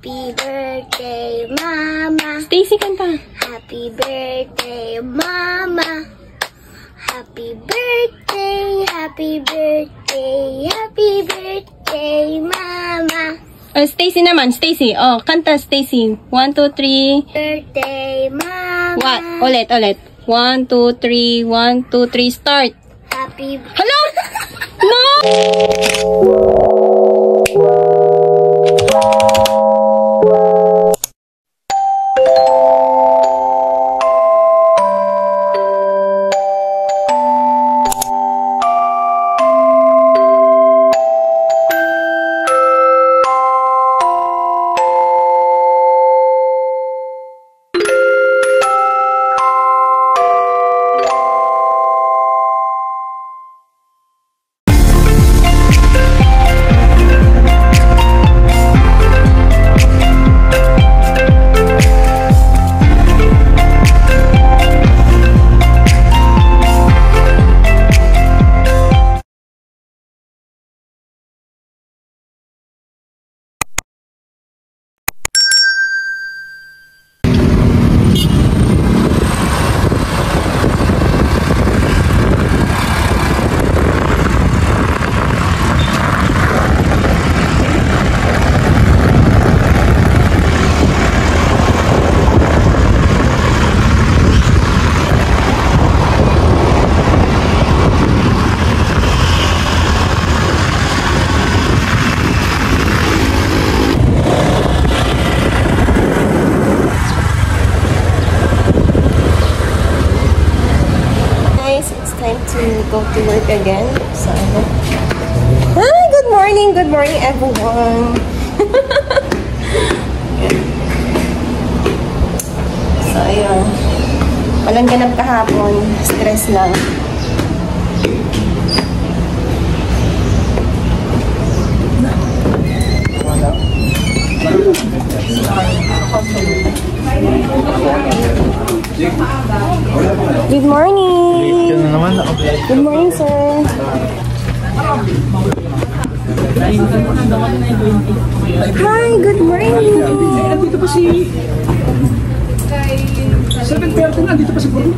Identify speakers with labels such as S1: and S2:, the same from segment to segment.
S1: Happy birthday, Mama.
S2: Stacy, kanta.
S1: Happy birthday, Mama. Happy birthday, happy birthday, happy birthday, Mama.
S2: Stacy naman, Stacy. Oh, kanta, Stacy. 1, 2, 3.
S1: Birthday, Mama.
S2: What? Ulit. 1, 2, 3. 1, 2, 3. Start.
S1: Happy.
S2: Hello? No! Go to work again. So, hi, good morning everyone. So, ayun. Walang ganap kahapon. Stress lang. Good morning. Good morning, sir. Hi, good morning.
S3: Dito pa si 7:30 na, dito pa si Bruno.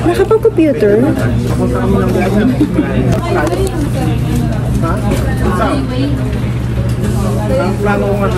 S2: Nakapag-computer?
S3: Ang plano ko nga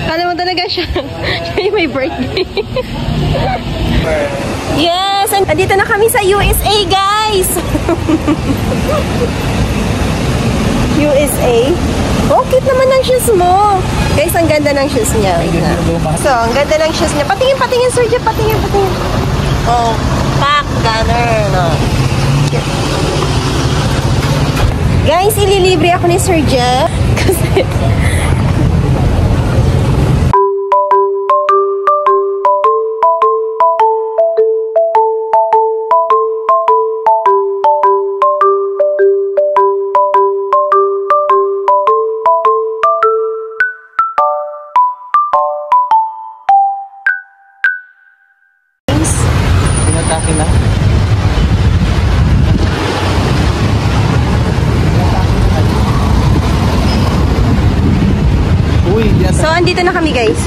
S2: Kala mo talaga siya yung may birthday. Yes! And andito na kami sa USA, guys! USA? Oh, cute naman ang shoes mo! Guys, ang ganda ng shoes niya. So, ang ganda ng shoes niya. Patingin, Sir Jeff. Patingin. Oh, pack, gunner. No. Guys, ililibre ako ni Sir Jeff. Kasi
S4: So, andito na kami, guys.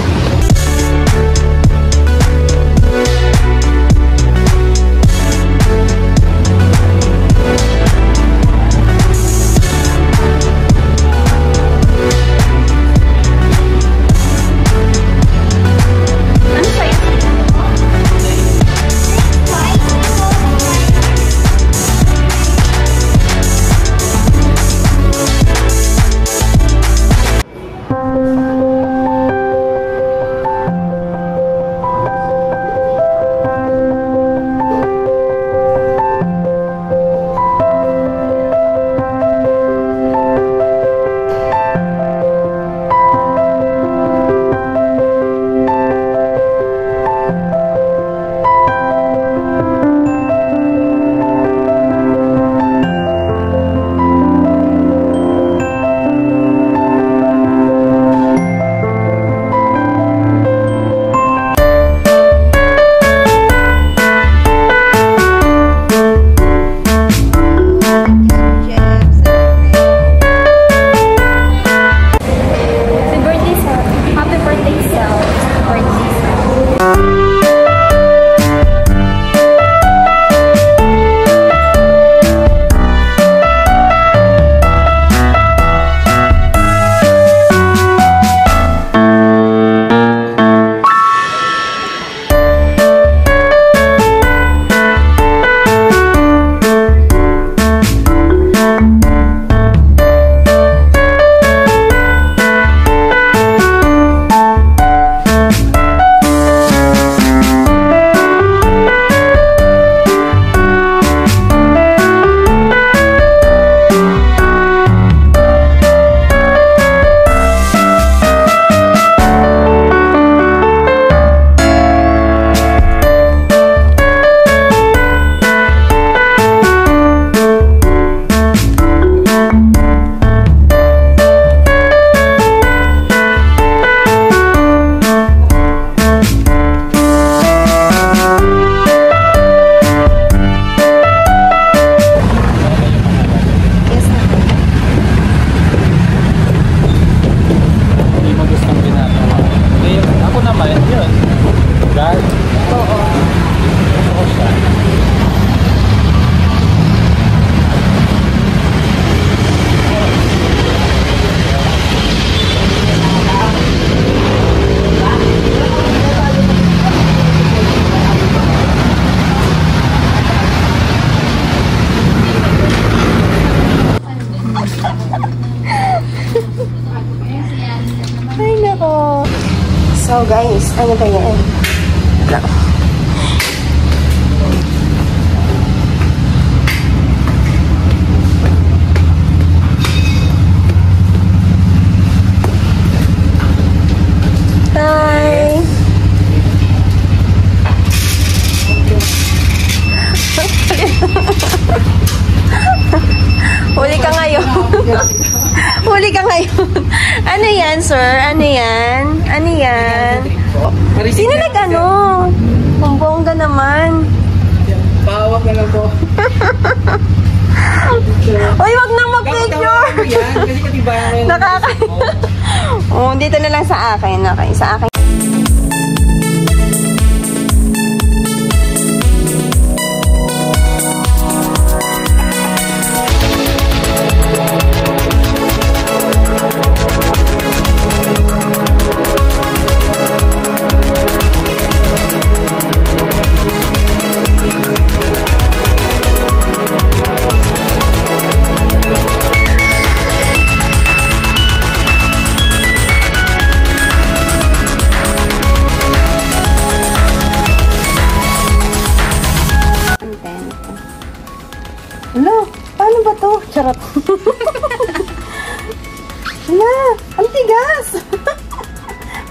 S2: So guys, ano ba yan? Hi! Huli ka ngayon. Huli ka ngayon. Ano yan, sir? Ano yan? Ano yan? Sino nag-ano? Bongga naman.
S3: Pawak na lang po.
S2: Uy, wag nang mag-picture.
S3: Kasi katibayan mo.
S2: Oh, dito na lang sa akin. Okay, sa akin. Hello, paano ba to? Charot. Hala, ang tigas.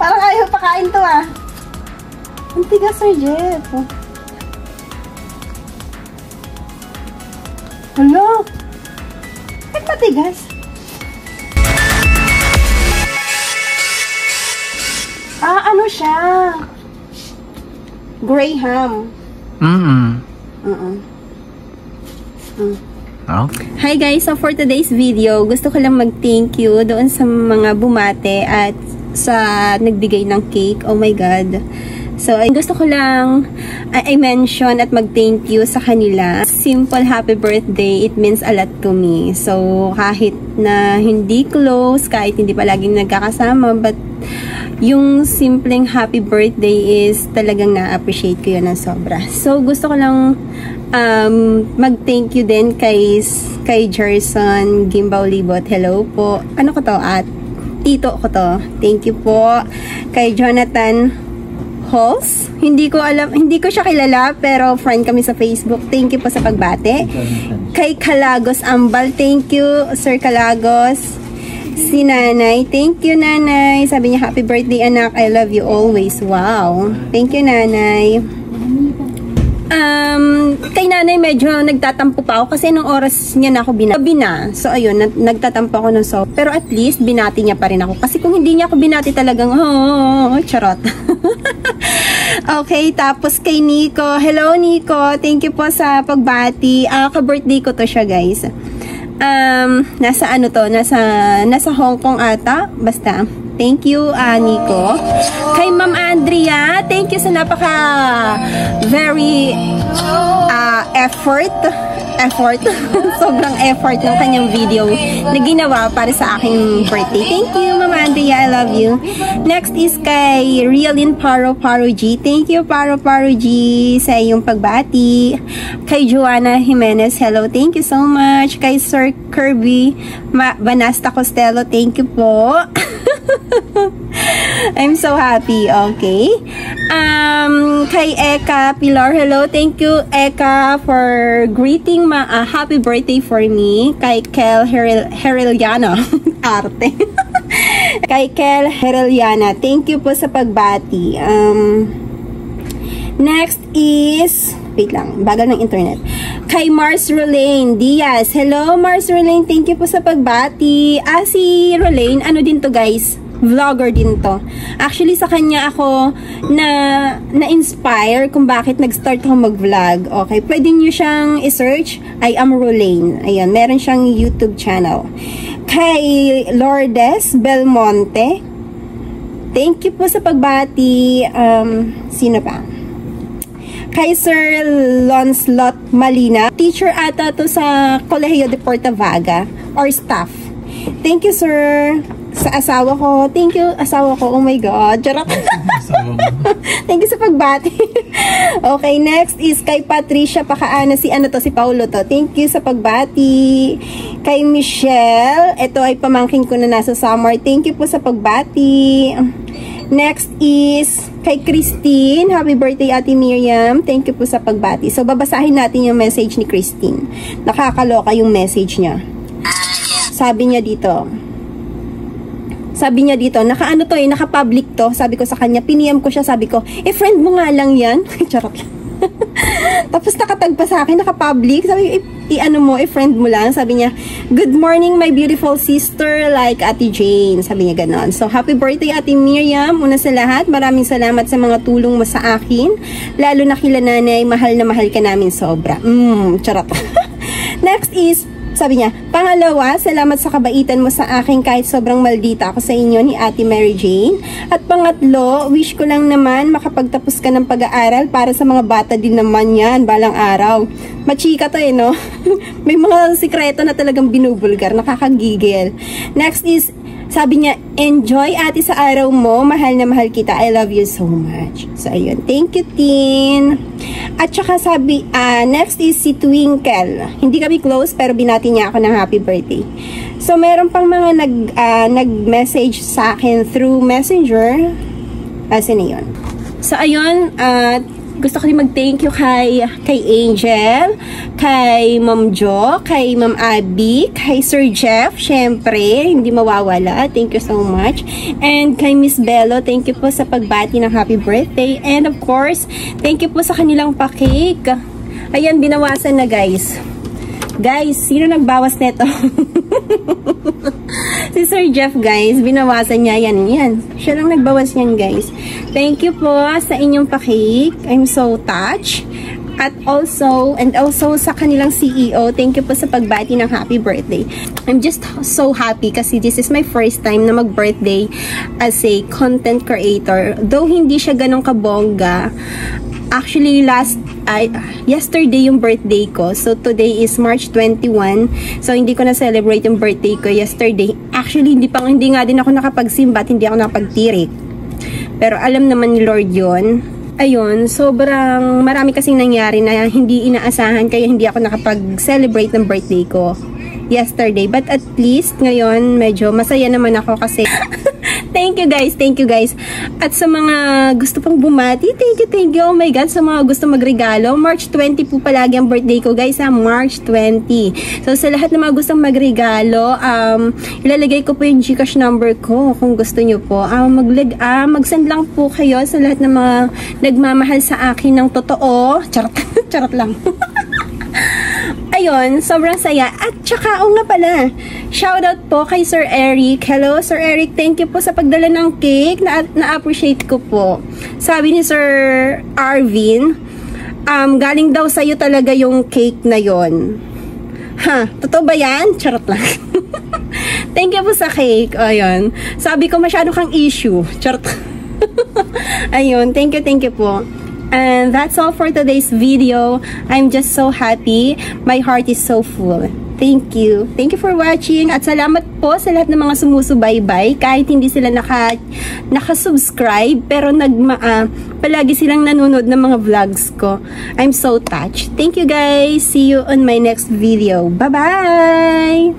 S2: Parang ayaw pakain to ah. Ang tigas, Sir Jeff. Hala, bakit matigas? Ah, ano siya? Graham.
S4: Okay.
S2: Hi guys! So for today's video, gusto ko lang mag-thank you doon sa mga bumate at sa nagbigay ng cake. Oh my God! So, gusto ko lang i-mention at mag-thank you sa kanila. Simple happy birthday, it means a lot to me. So, kahit na hindi close, kahit hindi pa laging nagkakasama, but yung simpleng happy birthday is talagang na-appreciate ko yun ng sobra. So, gusto ko lang mag-thank you din kay Jerson Gimbaw Libot. Hello po. Ano ko to? Tito ko to. Thank you po. Kay Jonathan Halls. Hindi ko siya kilala, pero friend kami sa Facebook. Thank you po sa pagbate. Kay Calagos Ambal. Thank you, Sir Calagos. Si Nanay. Thank you, Nanay. Sabi niya, happy birthday, anak. I love you always. Wow. Thank you, Nanay. Kay Nanay medyo nagtatampo pa ako kasi nung oras niya na ako binati. So ayun, nagtatampo ako ng so. Pero at least binati niya pa rin ako. Kasi kung hindi niya ako binati talagang charot. Okay, tapos kay Nico. Hello Nico, thank you po sa pagbati. Ka-birthday ko to siya, guys. Nasa ano to? Nasa Hong Kong ata. Basta. Thank you, Nico. Kay Ma'am Andrea, thank you sa very effort. Sobrang effort ng kanyang video na ginawa para sa aking birthday. Thank you, Ma'am Andrea. I love you. Next is kay Realin Paro G. Thank you, Paro G, sa iyong pagbati. Kay Joanna Jimenez, hello. Thank you so much. Kay Sir Kirby Banasta Costello, thank you po. I'm so happy. Okay. Kay Eka Pilar, hello. Thank you, Eka, for greeting happy birthday for me. Kay Kel Hereliana. Arte. Kay Kel Hereliana, thank you po sa pagbati. Next is, wait lang, bagal ng internet. Kay Mars Rolane Diaz, hello Mars Rolane, thank you po sa pagbati. Si Rolane, ano din to guys? Vlogger din to. Actually, sa kanya ako na-inspire kung bakit nag-start ako mag-vlog. Okay, pwede nyo siyang i-search. I am Rolane. Ayan, meron siyang YouTube channel. Kay Lourdes Belmonte, thank you po sa pagbati. Sino pa? Kay Sir Lonslot Malina, teacher ata to sa Colegio de Portavaga or staff. Thank you, sir. Sa asawa ko. Thank you, asawa ko. Oh my God. Charot. Thank you sa pagbati. Okay, next is kay Patricia Pakaana. Si Paulo to. Thank you sa pagbati. Kay Michelle. Ito ay pamangkin ko na nasa summer. Thank you po sa pagbati. Next is kay Christine. Happy birthday, Ate Miriam. Thank you po sa pagbati. So, babasahin natin yung message ni Christine. Nakakaloka yung message niya. Sabi niya dito, naka-ano to naka-public to. Sabi ko sa kanya, piniem ko siya, sabi ko, friend mo nga lang yan. Charot lang. Tapos nakatagpa sa akin, naka-public. Sabi ko, i-ano mo, friend mo lang. Sabi niya, good morning my beautiful sister like Ate Jane. Sabi niya ganon. So, happy birthday Ate Miriam. Una sa lahat, maraming salamat sa mga tulong mo sa akin. Lalo na kila nanay, mahal na mahal ka namin sobra. Charot. Next is, sabi niya, pangalawa, salamat sa kabaitan mo sa akin kahit sobrang maldita ako sa inyo ni Ate Mary Jane. At pangatlo, wish ko lang naman makapagtapos ka ng pag-aaral para sa mga bata din naman yan, balang araw. Machika to no? May mga sikreto na talagang binubulgar, nakakagigil. Next is, sabi niya, enjoy ate sa araw mo, mahal na mahal kita, I love you so much. So, ayun, thank you, Tin. At saka sabi, next is si Twinkle. Hindi kami close, pero binati niya ako ng happy birthday. So, meron pang mga nag-message sa akin through Messenger. Sino yun? So, ayun, gusto ko rin mag-thank you kay Angel, kay Ma'am Jo, kay Ma'am Abby, kay Sir Jeff, syempre, hindi mawawala. Thank you so much. And kay Miss Bello, thank you po sa pagbati ng happy birthday. And of course, thank you po sa kanilang pa-cake. Ayan, binawasan na guys. Guys, sino nagbawas nito? Si Sir Jeff, guys, binawasan niya yan. Siya lang nagbawas yan, guys. Thank you po sa inyong pa-cake. I'm so touched. At also sa kanilang CEO, thank you po sa pagbati ng happy birthday. I'm just so happy kasi this is my first time na mag-birthday as a content creator. Though hindi siya ganong kabongga. Actually, yesterday yung birthday ko. So, today is March 21. So, hindi ko na-celebrate yung birthday ko yesterday. Actually, hindi nga din ako nakapagsimba at hindi ako nakapagtirik. Pero alam naman ni Lord yun. Ayun, sobrang marami kasing nangyari na hindi inaasahan kaya hindi ako nakapag-celebrate ng birthday ko yesterday. But at least, ngayon, medyo masaya naman ako kasi thank you guys. At sa mga gusto pang bumati, thank you. Oh my God, sa mga gusto magregalo, March 20 po palagi ang birthday ko guys, March 20. So sa lahat ng mga gustong magregalo, ilalagay ko po yung GCash number ko kung gusto nyo po. Mag-send lang po kayo sa lahat ng mga nagmamahal sa akin ng totoo. Charot lang. Ayun, sobrang saya. At saka, nga pala, shoutout po kay Sir Eric. Hello, Sir Eric. Thank you po sa pagdala ng cake. Na-appreciate ko po. Sabi ni Sir Arvin, galing daw sa'yo talaga yung cake na yon. Totoo ba yan? Charot lang. Thank you po sa cake. Ayun. Sabi ko, masyado kang issue. Charot. Ayun, thank you po. And that's all for today's video. I'm just so happy. My heart is so full. Thank you. Thank you for watching. At salamat po sa lahat ng mga sumusubaybay. Kahit hindi sila naka-subscribe, pero palagi silang nanonood ng mga vlogs ko. I'm so touched. Thank you guys. See you on my next video. Bye-bye!